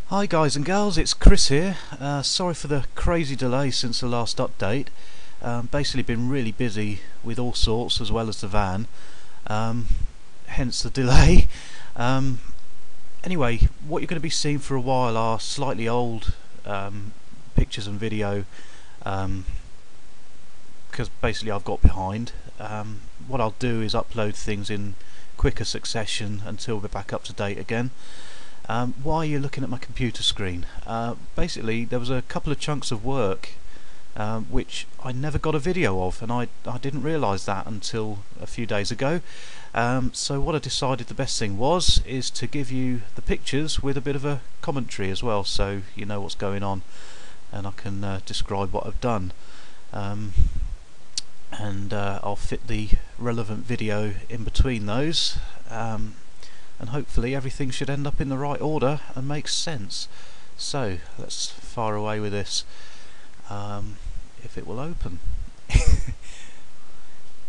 Hi guys and girls, it's Chris here. Sorry for the crazy delay since the last update. Basically been really busy with all sorts as well as the van, hence the delay. Anyway, what you're going to be seeing for a while are slightly old pictures and video, because basically I've got behind. What I'll do is upload things in quicker succession until we're back up to date again. Why are you looking at my computer screen? Basically there was a couple of chunks of work which I never got a video of, and I didn't realise that until a few days ago. So what I decided the best thing is to give you the pictures with a bit of a commentary as well, so you know what's going on and I can describe what I've done. And I'll fit the relevant video in between those. And hopefully everything should end up in the right order and make sense. So let's fire away with this, if it will open.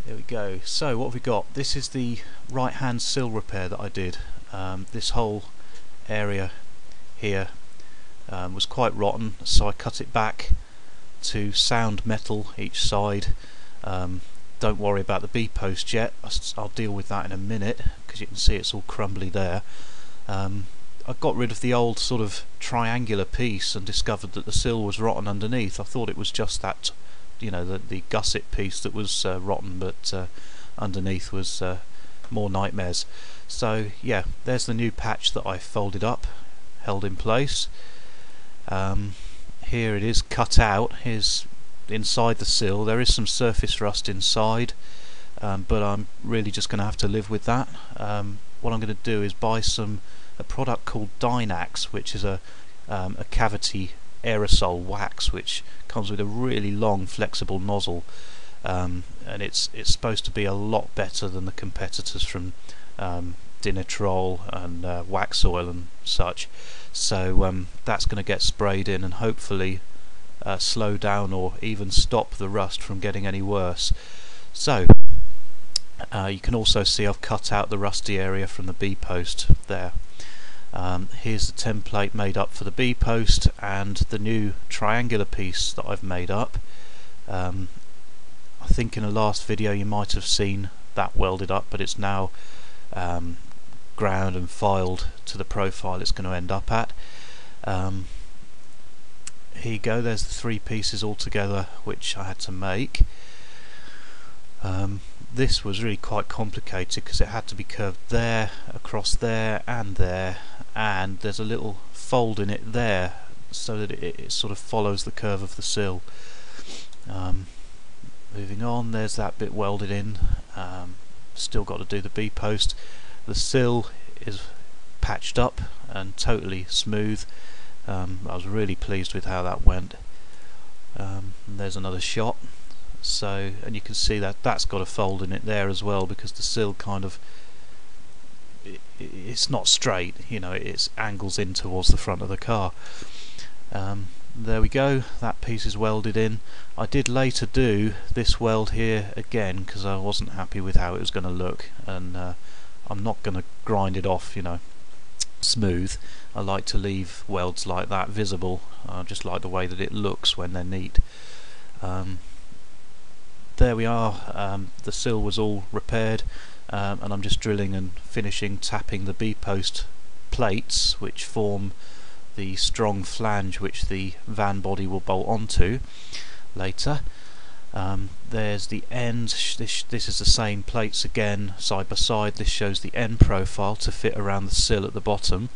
There we go. So what have we got? This is the right hand sill repair that I did. This whole area here was quite rotten, so I cut it back to sound metal each side. Don't worry about the B post yet, I'll deal with that in a minute, because you can see it's all crumbly there. I got rid of the old sort of triangular piece and discovered that the sill was rotten underneath. I thought it was just that, you know, the gusset piece that was rotten, but underneath was more nightmares. So yeah, there's the new patch that I folded up, held in place. Here it is cut out. Here's inside the sill. There is some surface rust inside, but I'm really just going to have to live with that. What I'm going to do is buy a product called Dynax, which is a cavity aerosol wax, which comes with a really long flexible nozzle, and it's supposed to be a lot better than the competitors from Dinitrol and wax oil and such. So that's going to get sprayed in and hopefully slow down or even stop the rust from getting any worse. So you can also see I've cut out the rusty area from the B post there. Here's the template made up for the B post and the new triangular piece that I've made up. I think in the last video you might have seen that welded up, but it's now ground and filed to the profile it's going to end up at. Here you go, there's the three pieces all together which I had to make. This was really quite complicated because it had to be curved there, across there, and there's a little fold in it there so that it sort of follows the curve of the sill. Moving on, there's that bit welded in. Still got to do the B post. The sill is patched up and totally smooth. I was really pleased with how that went. And there's another shot. So, and you can see that that's got a fold in it there as well, because the sill kind of it's not straight, you know, it angles in towards the front of the car. There we go, that piece is welded in. I did later do this weld here again because I wasn't happy with how it was going to look, and I'm not going to grind it off, you know, smooth. I like to leave welds like that visible. I just like the way that it looks when they're neat. There we are, the sill was all repaired, and I'm just drilling and finishing tapping the B post plates which form the strong flange which the van body will bolt onto later. There's the end. This is the same plates again, side by side. This shows the end profile to fit around the sill at the bottom,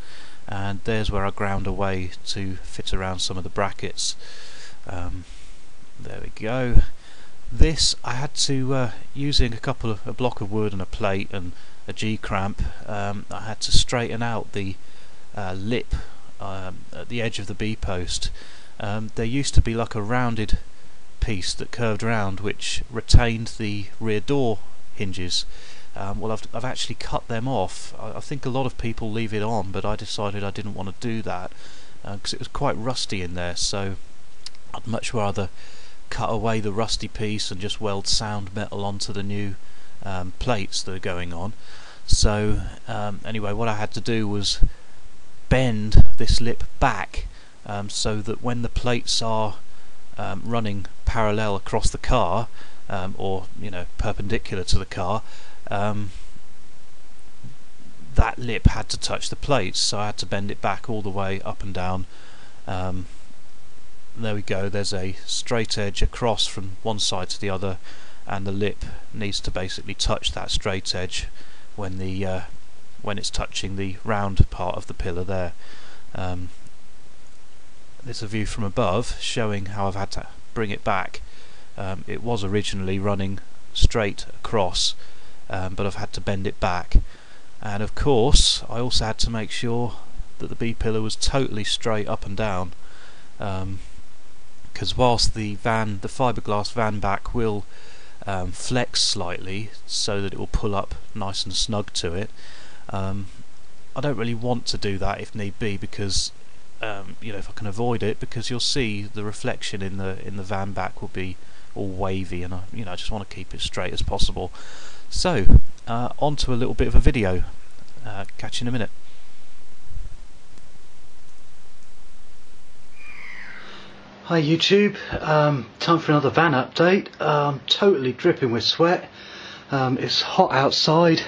and there's where I ground away to fit around some of the brackets. There we go. This I had to, using a block of wood and a plate and a G-cramp, I had to straighten out the lip at the edge of the B post. There used to be like a rounded piece that curved round which retained the rear door hinges. Well, I've actually cut them off. I think a lot of people leave it on, but I decided I didn't want to do that because it was quite rusty in there, so I'd much rather cut away the rusty piece and just weld sound metal onto the new plates that are going on. So anyway, what I had to do was bend this lip back so that when the plates are running parallel across the car, or perpendicular to the car, that lip had to touch the plates, so I had to bend it back all the way up and down. There we go, there's a straight edge across from one side to the other, and the lip needs to basically touch that straight edge when it's touching the round part of the pillar there. There's a view from above showing how I've had to bring it back. It was originally running straight across, but I've had to bend it back. And of course I also had to make sure that the B-pillar was totally straight up and down, because whilst the fiberglass van back will flex slightly so that it will pull up nice and snug to it, I don't really want to do that if need be, because if I can avoid it, because you'll see the reflection in the van back will be all wavy, and I just want to keep it straight as possible. So on to a little bit of a video. Catch you in a minute. Hi YouTube, time for another van update. Totally dripping with sweat. It's hot outside.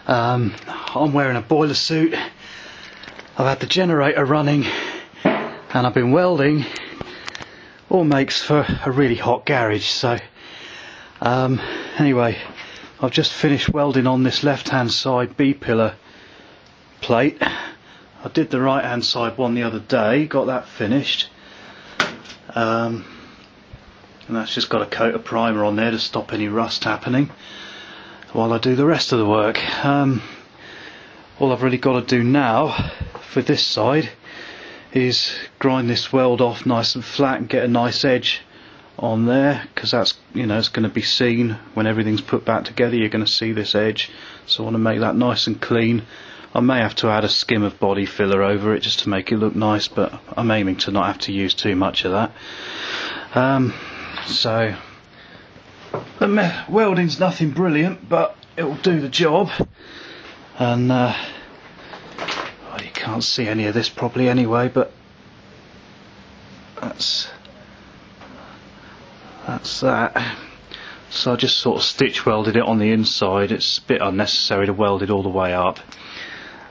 I'm wearing a boiler suit. I've had the generator running and I've been welding. All makes for a really hot garage. So anyway, I've just finished welding on this left hand side B-pillar plate. I did the right hand side one the other day, got that finished. And that's just got a coat of primer on there to stop any rust happening while I do the rest of the work. All I've really got to do now for this side is grind this weld off nice and flat and get a nice edge on there, because that's it's going to be seen when everything's put back together. You're going to see this edge, so I want to make that nice and clean. I may have to add a skim of body filler over it just to make it look nice, but I'm aiming to not have to use too much of that. So the welding's nothing brilliant, but it will do the job. And well, you can't see any of this properly anyway, but that's that. So I just sort of stitch welded it on the inside. It's a bit unnecessary to weld it all the way up,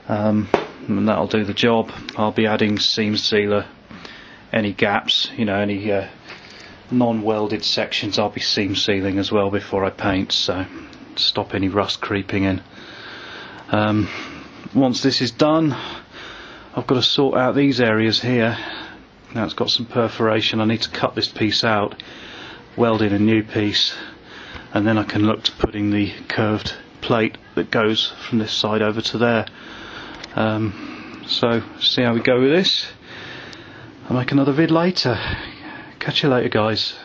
and that'll do the job. I'll be adding seam sealer, any gaps, any non-welded sections I'll be seam sealing as well before I paint, so stop any rust creeping in. Once this is done, I've got to sort out these areas here. Now it's got some perforation. I need to cut this piece out, weld in a new piece, and then I can look to putting the curved plate that goes from this side over to there. So see how we go with this. I'll make another vid later. Catch you later, guys.